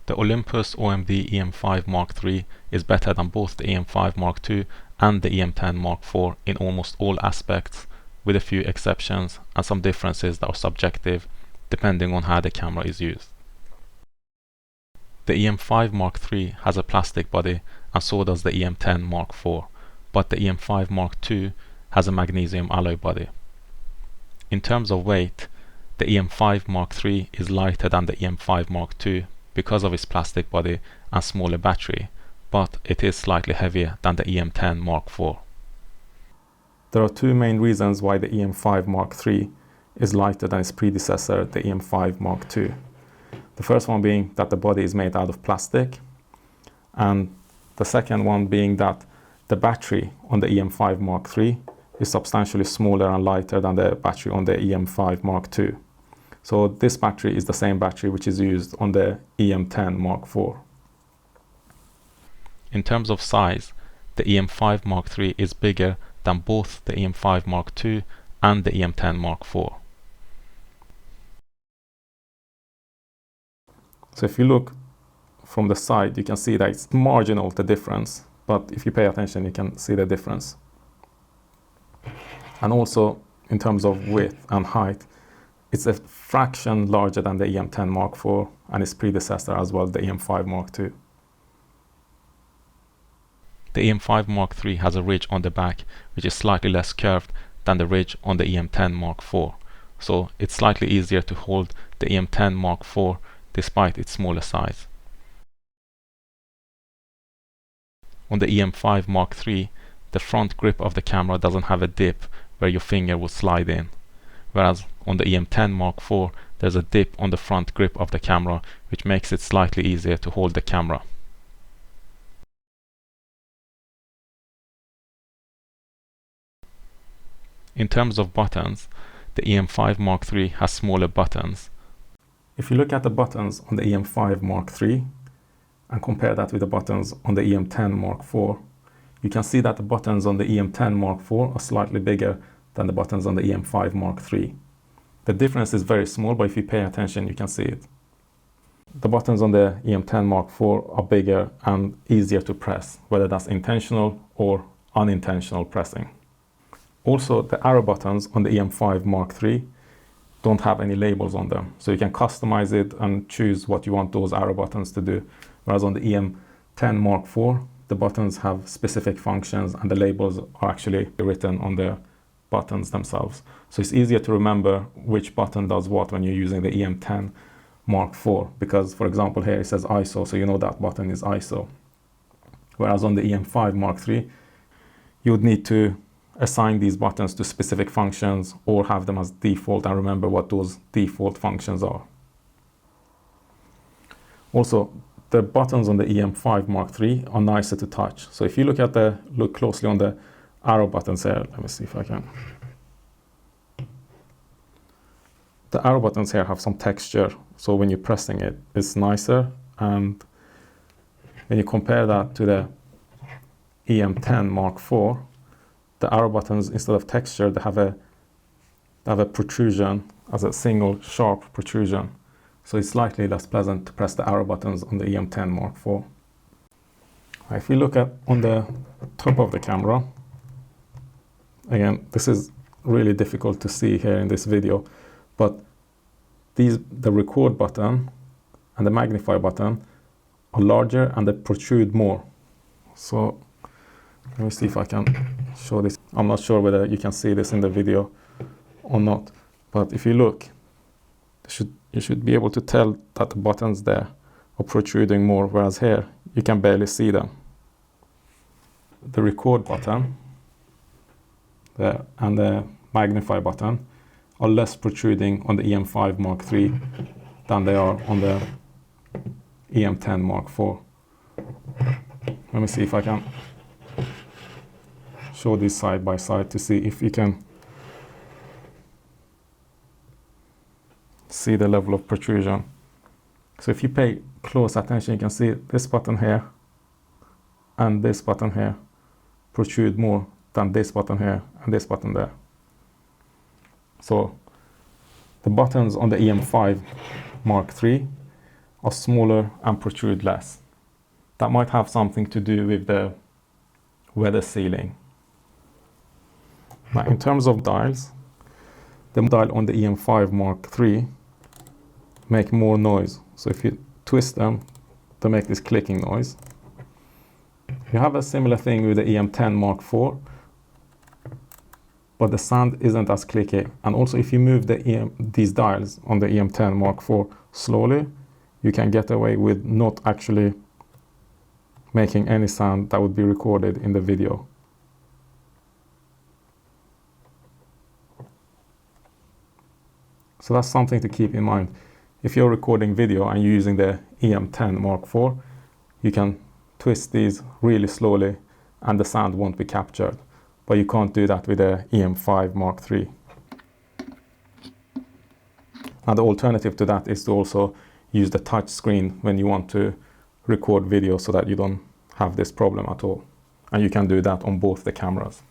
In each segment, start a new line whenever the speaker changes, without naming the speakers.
The Olympus OM-D E-M5 III is better than both the E-M5 Mark II and the E-M10 Mark IV in almost all aspects, with a few exceptions and some differences that are subjective depending on how the camera is used. The E-M5 Mark III has a plastic body and so does the E-M10 Mark IV, but the E-M5 Mark II has a magnesium alloy body. In terms of weight, the E-M5 Mark III is lighter than the E-M5 Mark II because of its plastic body and smaller battery, but it is slightly heavier than the E-M10 Mark IV. There are two main reasons why the E-M5 Mark III is lighter than its predecessor, the E-M5 Mark II. The first one being that the body is made out of plastic, and the second one being that the battery on the E-M5 Mark III is substantially smaller and lighter than the battery on the E-M5 Mark II. So this battery is the same battery which is used on the E-M10 Mark IV. In terms of size, the E-M5 Mark III is bigger than both the E-M5 Mark II and the E-M10 Mark IV. So if you look from the side, you can see that it's marginal, the difference, but if you pay attention, you can see the difference. And also, in terms of width and height, it's a fraction larger than the E-M10 Mark IV and its predecessor as well, the E-M5 Mark II. The E-M5 Mark III has a ridge on the back which is slightly less curved than the ridge on the E-M10 Mark IV, so it's slightly easier to hold the E-M10 Mark IV despite its smaller size. On the E-M5 Mark III, the front grip of the camera doesn't have a dip where your finger would slide in, whereas on the E-M10 Mark IV there's a dip on the front grip of the camera which makes it slightly easier to hold the camera. In terms of buttons, the E-M5 Mark III has smaller buttons. If you look at the buttons on the E-M5 Mark III and compare that with the buttons on the E-M10 Mark IV, you can see that the buttons on the E-M10 Mark IV are slightly bigger than the buttons on the E-M5 Mark III. The difference is very small, but if you pay attention, you can see it. The buttons on the E-M10 Mark IV are bigger and easier to press, whether that's intentional or unintentional pressing. Also, the arrow buttons on the E-M5 Mark III don't have any labels on them, so you can customize it and choose what you want those arrow buttons to do. Whereas on the E-M10 Mark IV, the buttons have specific functions and the labels are actually written on the buttons themselves. So it's easier to remember which button does what when you're using the E-M10 Mark IV, because for example here it says ISO, so you know that button is ISO. Whereas on the E-M5 Mark III, you would need to assign these buttons to specific functions or have them as default and remember what those default functions are. Also, the buttons on the E-M5 Mark III are nicer to touch. So if you look closely on the arrow buttons here, let me see if I can. The arrow buttons here have some texture, so when you're pressing it, it's nicer. And when you compare that to the E-M10 Mark IV, the arrow buttons, instead of texture, they have a protrusion as a single sharp protrusion. So it's slightly less pleasant to press the arrow buttons on the E-M10 Mark IV. If you look at on the top of the camera, again, this is really difficult to see here in this video, but the record button and the magnify button are larger and they protrude more. So let me see if I can show this. I'm not sure whether you can see this in the video or not, but if you look, you should be able to tell that the buttons there are protruding more, whereas here you can barely see them. The record button and the magnify button are less protruding on the E-M5 Mark III than they are on the E-M10 Mark IV. Let me see if I can show these side by side to see if you can see the level of protrusion. So if you pay close attention, you can see this button here and this button here protrude more than this button here and this button there. So the buttons on the E-M5 Mark III are smaller and protrude less. That might have something to do with the weather sealing. Now, in terms of dials, the dial on the E-M5 Mark III make more noise. So if you twist them, they make this clicking noise. You have a similar thing with the E-M10 Mark IV, but the sound isn't as clicky. And also, if you move these dials on the E-M10 Mark IV slowly, you can get away with not actually making any sound that would be recorded in the video. So that's something to keep in mind. If you're recording video and you're using the E-M10 Mark IV, you can twist these really slowly and the sound won't be captured. But you can't do that with the E-M5 Mark III. Now the alternative to that is to also use the touch screen when you want to record video so that you don't have this problem at all. And you can do that on both the cameras.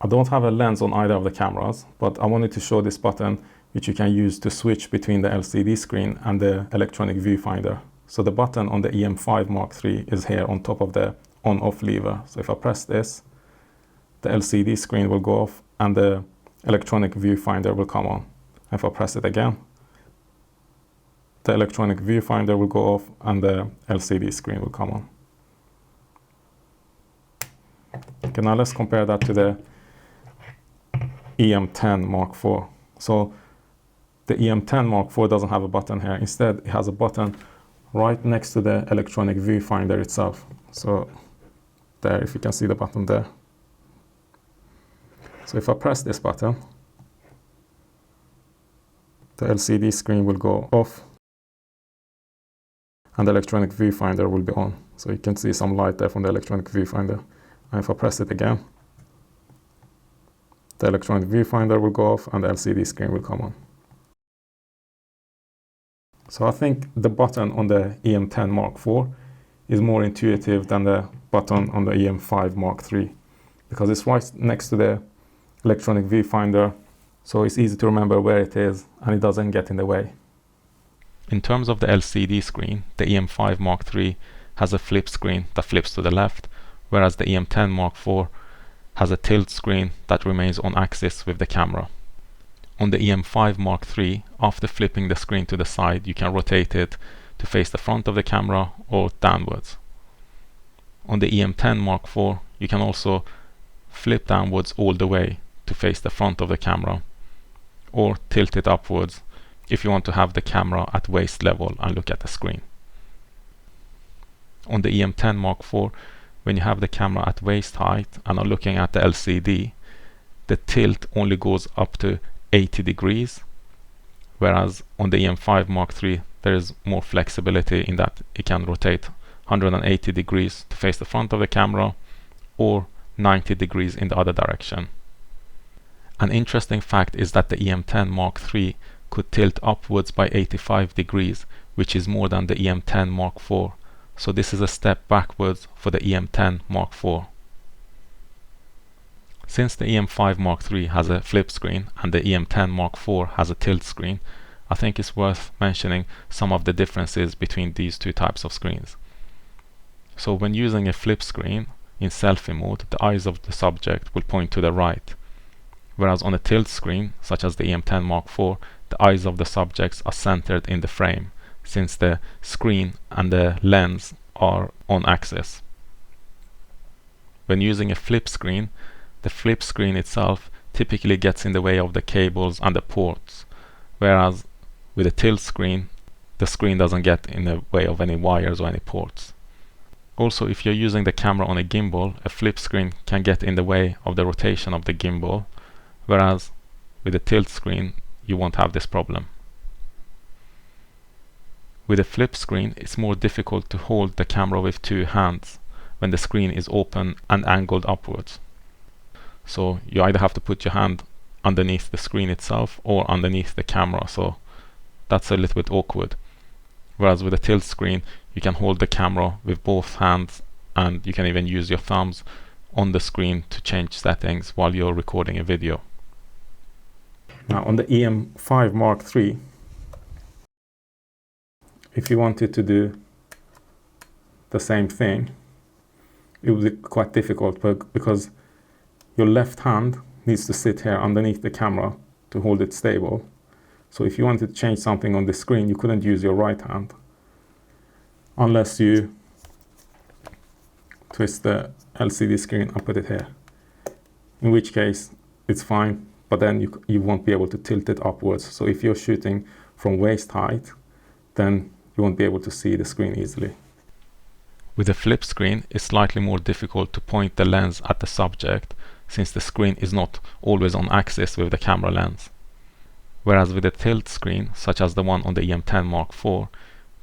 I don't have a lens on either of the cameras, but I wanted to show this button which you can use to switch between the LCD screen and the electronic viewfinder. So the button on the E-M5 Mark III is here on top of the on-off lever. So if I press this, the LCD screen will go off and the electronic viewfinder will come on. If I press it again, the electronic viewfinder will go off and the LCD screen will come on. Okay, now let's compare that to the E-M10 Mark IV. So the E-M10 Mark IV doesn't have a button here. Instead, it has a button right next to the electronic viewfinder itself. So there, if you can see the button there. So if I press this button, the LCD screen will go off and the electronic viewfinder will be on. So you can see some light there from the electronic viewfinder. And if I press it again, the electronic viewfinder will go off and the LCD screen will come on. So I think the button on the E-M10 Mark IV is more intuitive than the button on the E-M5 Mark III, because it's right next to the electronic viewfinder, so it's easy to remember where it is and it doesn't get in the way. In terms of the LCD screen, the E-M5 Mark III has a flip screen that flips to the left, whereas the E-M10 Mark IV has a tilt screen that remains on axis with the camera. On the E-M5 Mark III, after flipping the screen to the side, you can rotate it to face the front of the camera or downwards. On the E-M10 Mark IV, you can also flip downwards all the way to face the front of the camera, or tilt it upwards if you want to have the camera at waist level and look at the screen. On the E-M10 Mark IV, when you have the camera at waist height and are looking at the LCD, the tilt only goes up to 80 degrees, whereas on the E-M5 Mark III there is more flexibility in that it can rotate 180 degrees to face the front of the camera or 90 degrees in the other direction. An interesting fact is that the E-M10 Mark III could tilt upwards by 85 degrees, which is more than the E-M10 Mark IV. So this is a step backwards for the E-M10 Mark IV. Since the E-M5 Mark III has a flip screen and the E-M10 Mark IV has a tilt screen, I think it's worth mentioning some of the differences between these two types of screens. So when using a flip screen in selfie mode, the eyes of the subject will point to the right, whereas on a tilt screen, such as the E-M10 Mark IV, the eyes of the subjects are centered in the frame, since the screen and the lens are on axis. When using a flip screen, the flip screen itself typically gets in the way of the cables and the ports, whereas with a tilt screen, the screen doesn't get in the way of any wires or any ports. Also, if you're using the camera on a gimbal, a flip screen can get in the way of the rotation of the gimbal, whereas with a tilt screen, you won't have this problem. With a flip screen, it's more difficult to hold the camera with two hands when the screen is open and angled upwards. So you either have to put your hand underneath the screen itself or underneath the camera, so that's a little bit awkward. Whereas with a tilt screen, you can hold the camera with both hands and you can even use your thumbs on the screen to change settings while you're recording a video. Now on the E-M5 Mark III, If you wanted to do the same thing, it would be quite difficult because your left hand needs to sit here underneath the camera to hold it stable. So if you wanted to change something on the screen, you couldn't use your right hand unless you twist the LCD screen and put it here. In which case it's fine, but then you won't be able to tilt it upwards. So if you're shooting from waist height, then you won't be able to see the screen easily. With a flip screen, it's slightly more difficult to point the lens at the subject, since the screen is not always on axis with the camera lens. Whereas with a tilt screen, such as the one on the E-M10 IV,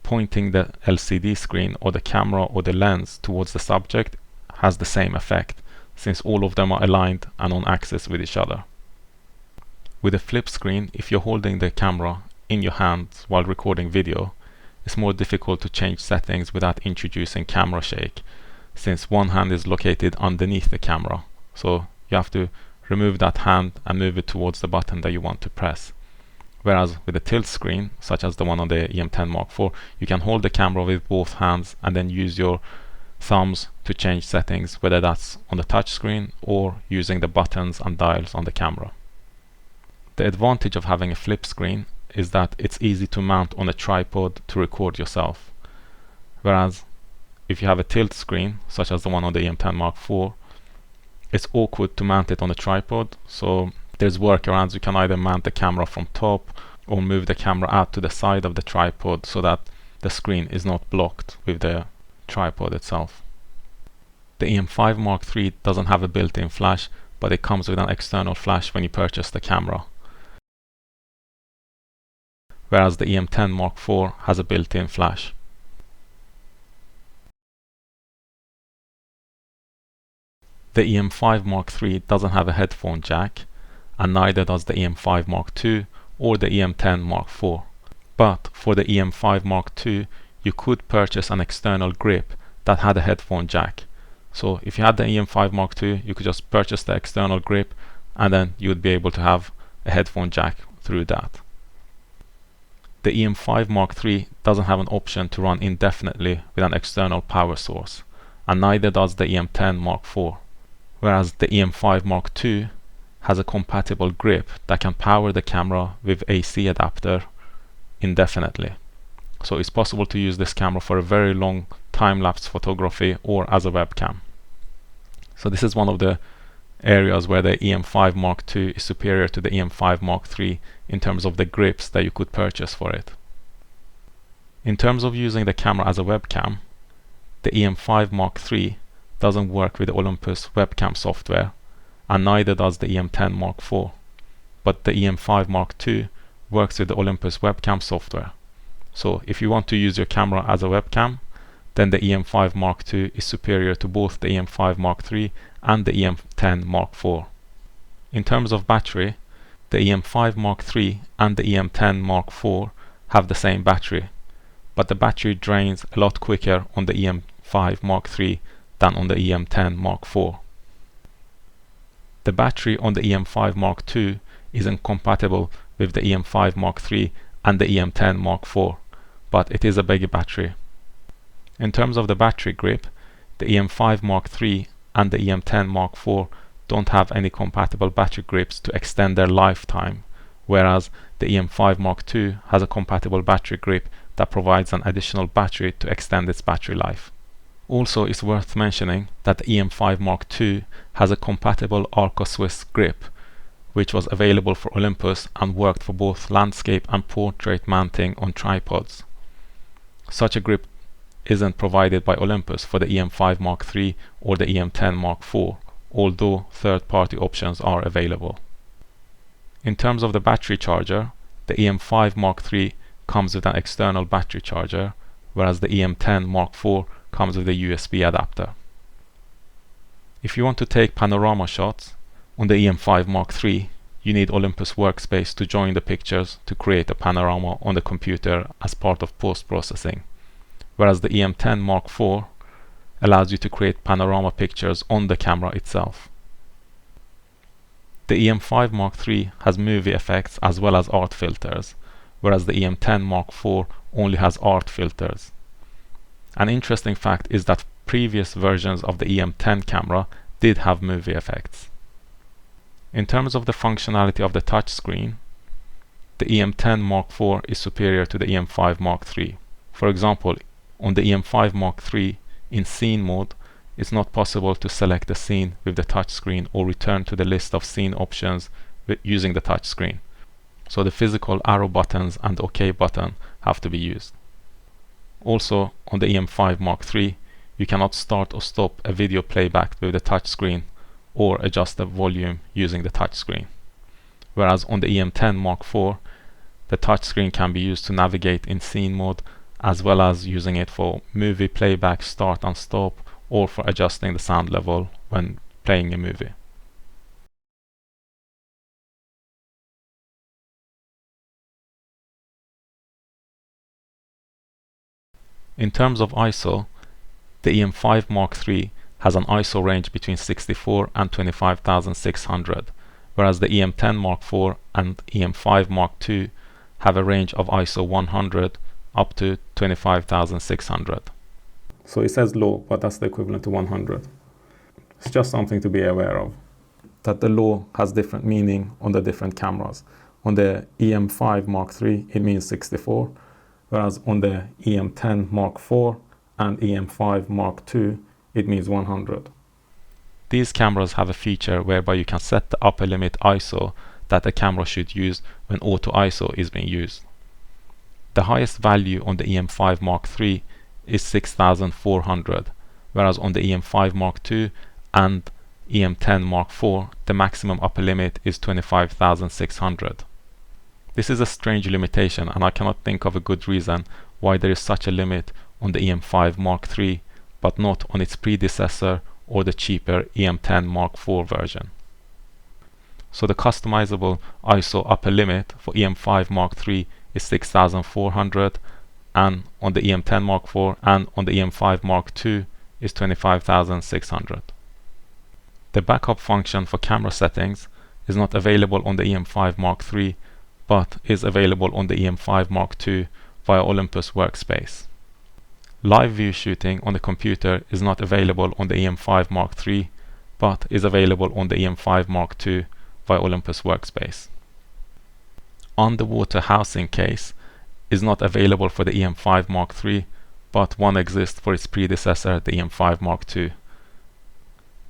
pointing the LCD screen or the camera or the lens towards the subject has the same effect, since all of them are aligned and on axis with each other. With a flip screen, if you're holding the camera in your hands while recording video, it's more difficult to change settings without introducing camera shake, since one hand is located underneath the camera. So you have to remove that hand and move it towards the button that you want to press. Whereas with a tilt screen, such as the one on the E-M10 IV, you can hold the camera with both hands and then use your thumbs to change settings, whether that's on the touch screen or using the buttons and dials on the camera. The advantage of having a flip screen is that it's easy to mount on a tripod to record yourself. Whereas if you have a tilt screen, such as the one on the E-M10 IV, it's awkward to mount it on a tripod, so there's workarounds. You can either mount the camera from top or move the camera out to the side of the tripod so that the screen is not blocked with the tripod itself. The E-M5 III doesn't have a built-in flash, but it comes with an external flash when you purchase the camera. Whereas the E-M10 IV has a built-in flash. The E-M5 III doesn't have a headphone jack, and neither does the E-M5 II or the E-M10 IV. But for the E-M5 II, you could purchase an external grip that had a headphone jack. So if you had the E-M5 II, you could just purchase the external grip and then you would be able to have a headphone jack through that. The E-M5 III doesn't have an option to run indefinitely with an external power source, and neither does the E-M10 IV. Whereas the E-M5 II has a compatible grip that can power the camera with AC adapter indefinitely. So it's possible to use this camera for a very long time-lapse photography or as a webcam. So this is one of the areas where the E-M5 II is superior to the E-M5 III in terms of the grips that you could purchase for it. In terms of using the camera as a webcam, the E-M5 III doesn't work with the Olympus webcam software, and neither does the E-M10 IV. But the E-M5 II works with the Olympus webcam software. So if you want to use your camera as a webcam, then the E-M5 II is superior to both the E-M5 III and the E-M10 IV. In terms of battery, the E-M5 III and the E-M10 IV have the same battery, but the battery drains a lot quicker on the E-M5 III than on the E-M10 IV. The battery on the E-M5 II is incompatible with the E-M5 III and the E-M10 IV, but it is a bigger battery. In terms of the battery grip, the E-M5 III and the E-M10 IV don't have any compatible battery grips to extend their lifetime, whereas the E-M5 II has a compatible battery grip that provides an additional battery to extend its battery life. Also, it's worth mentioning that the E-M5 II has a compatible Arca Swiss grip, which was available for Olympus and worked for both landscape and portrait mounting on tripods. Such a grip isn't provided by Olympus for the E-M5 III or the E-M10 IV, although third-party options are available. In terms of the battery charger, the E-M5 III comes with an external battery charger, whereas the E-M10 IV comes with a USB adapter. If you want to take panorama shots on the E-M5 III, you need Olympus workspace to join the pictures to create a panorama on the computer as part of post-processing, whereas the E-M10 IV allows you to create panorama pictures on the camera itself. The E-M5 III has movie effects as well as art filters, whereas the E-M10 IV only has art filters. An interesting fact is that previous versions of the E-M10 camera did have movie effects. In terms of the functionality of the touchscreen, the E-M10 Mark IV is superior to the E-M5 Mark III. For example, on the E-M5 Mark III, in scene mode, it's not possible to select the scene with the touchscreen or return to the list of scene options using the touchscreen. So the physical arrow buttons and OK button have to be used. Also, on the E-M5 Mark III, you cannot start or stop a video playback with the touchscreen or adjust the volume using the touchscreen. Whereas on the E-M10 Mark IV, the touchscreen can be used to navigate in scene mode, as well as using it for movie playback, start and stop, or for adjusting the sound level when playing a movie. In terms of ISO, the E-M5 Mark III has an ISO range between 64 and 25,600, whereas the E-M10 Mark IV and E-M5 Mark II have a range of ISO 100 up to 25,600. So it says low, but that's the equivalent to 100. It's just something to be aware of, that the low has different meaning on the different cameras. On the E-M5 Mark III, it means 64, whereas on the E-M10 Mark IV and E-M5 Mark II, it means 100. These cameras have a feature whereby you can set the upper limit ISO that the camera should use when auto ISO is being used. The highest value on the E-M5 Mark III is 6400, whereas on the E-M5 Mark II and E-M10 Mark IV, the maximum upper limit is 25,600. This is a strange limitation, and I cannot think of a good reason why there is such a limit on the E-M5 Mark III, but not on its predecessor or the cheaper E-M10 Mark IV version. So the customizable ISO upper limit for E-M5 Mark III is 6400, and on the E-M10 Mark IV and on the E-M5 Mark II is 25,600. The backup function for camera settings is not available on the E-M5 Mark III, but is available on the E-M5 Mark II via Olympus Workspace. Live view shooting on the computer is not available on the E-M5 Mark III, but is available on the E-M5 Mark II via Olympus Workspace. Underwater housing case is not available for the E-M5 Mark III, but one exists for its predecessor, the E-M5 Mark II.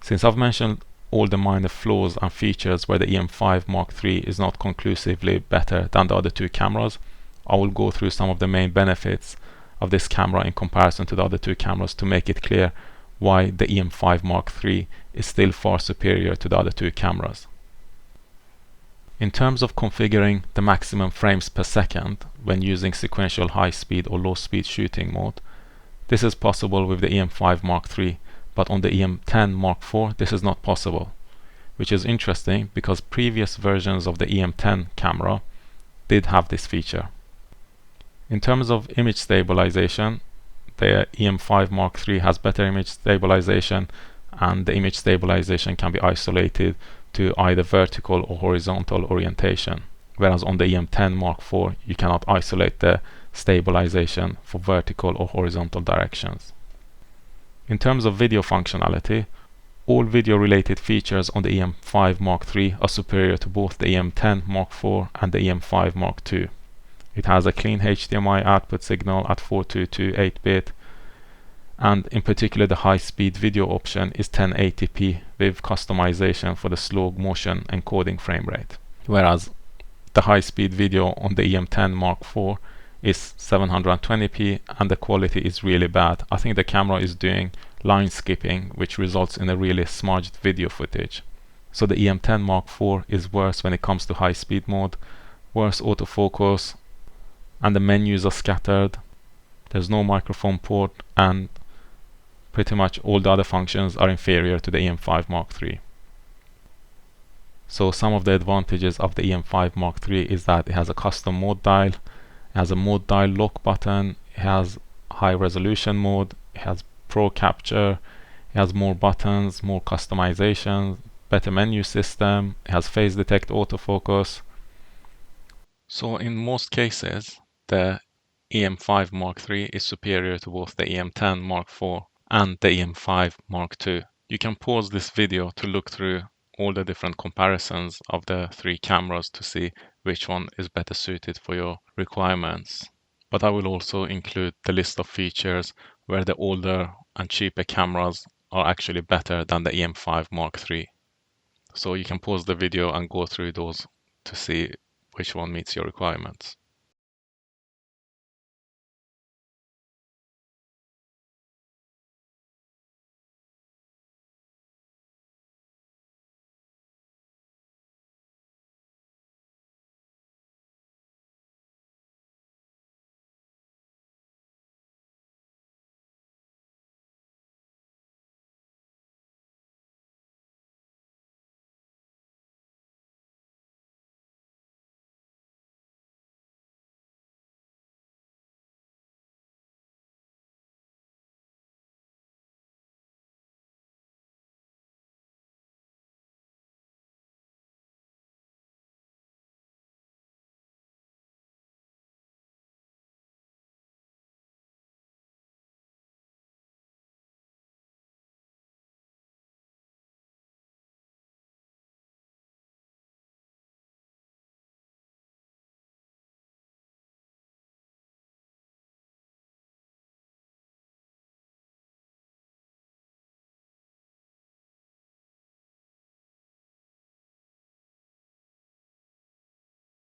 Since I've mentioned all the minor flaws and features where the E-M5 Mark III is not conclusively better than the other two cameras, I will go through some of the main benefits of this camera in comparison to the other two cameras to make it clear why the E-M5 Mark III is still far superior to the other two cameras. In terms of configuring the maximum frames per second when using sequential high speed or low speed shooting mode, this is possible with the E-M5 Mark III, but on the E-M10 Mark IV this is not possible, which is interesting because previous versions of the E-M10 camera did have this feature. In terms of image stabilization, the E-M5 Mark III has better image stabilization, and the image stabilization can be isolated to either vertical or horizontal orientation, whereas on the E-M10 Mark IV you cannot isolate the stabilization for vertical or horizontal directions. In terms of video functionality, all video related features on the E-M5 Mark III are superior to both the E-M10 Mark IV and the E-M5 Mark II. It has a clean HDMI output signal at 422 8-bit, and in particular the high-speed video option is 1080p with customization for the slow motion encoding frame rate, whereas the high-speed video on the E-M10 Mark IV is 720p and the quality is really bad. I think the camera is doing line skipping, which results in a really smudged video footage. So the E-M10 Mark IV is worse when it comes to high-speed mode, worse autofocus, and the menus are scattered. There's no microphone port, and pretty much all the other functions are inferior to the E-M5 Mark III. So some of the advantages of the E-M5 Mark III is that it has a custom mode dial, it has a mode dial lock button, it has high resolution mode, it has pro capture, it has more buttons, more customization, better menu system, it has phase detect autofocus. So in most cases, the E-M5 Mark III is superior to both the E-M10 Mark IV and the E-M5 Mark II. You can pause this video to look through all the different comparisons of the three cameras to see which one is better suited for your requirements. But I will also include the list of features where the older and cheaper cameras are actually better than the E-M5 Mark III. So you can pause the video and go through those to see which one meets your requirements.